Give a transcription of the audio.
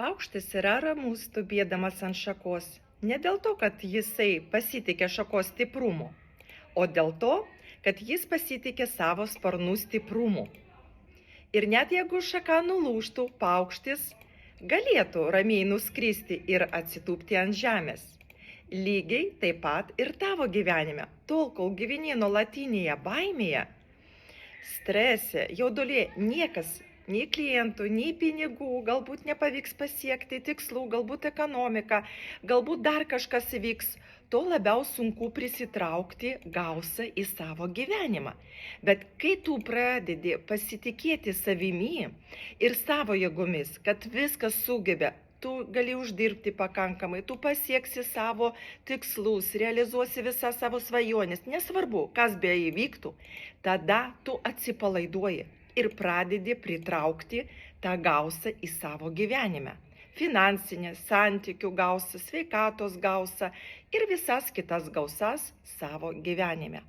Paukštis yra ramus, tupėdamas ant šakos. Ne dėl to, kad jisai pasitikė šakos stiprumu, o dėl to, kad jis pasitikė savo sparnų stiprumu. Ir net jeigu šaka nulūžtų, paukštis galėtų ramiai nuskristi ir atsitūpti ant žemės. Lygiai taip pat ir tavo gyvenime, tol kol gyveni nuolatinėje baimėje, strese, jaudulė, niekas, nei klientų, nei pinigų, galbūt nepavyks pasiekti tikslų, galbūt ekonomika, galbūt dar kažkas įvyks, tuo labiau sunku prisitraukti gausą į savo gyvenimą. Bet kai tu pradedi pasitikėti savimi ir savo jėgomis, kad viskas sugebė, tu gali uždirbti pakankamai, tu pasieksi savo tikslus, realizuosi visas savo svajonės, nesvarbu, kas be įvyktų, tada tu atsipalaiduoji ir pradedi pritraukti tą gausą į savo gyvenimą. Finansinę, santykių gausą, sveikatos gausą ir visas kitas gausas savo gyvenime.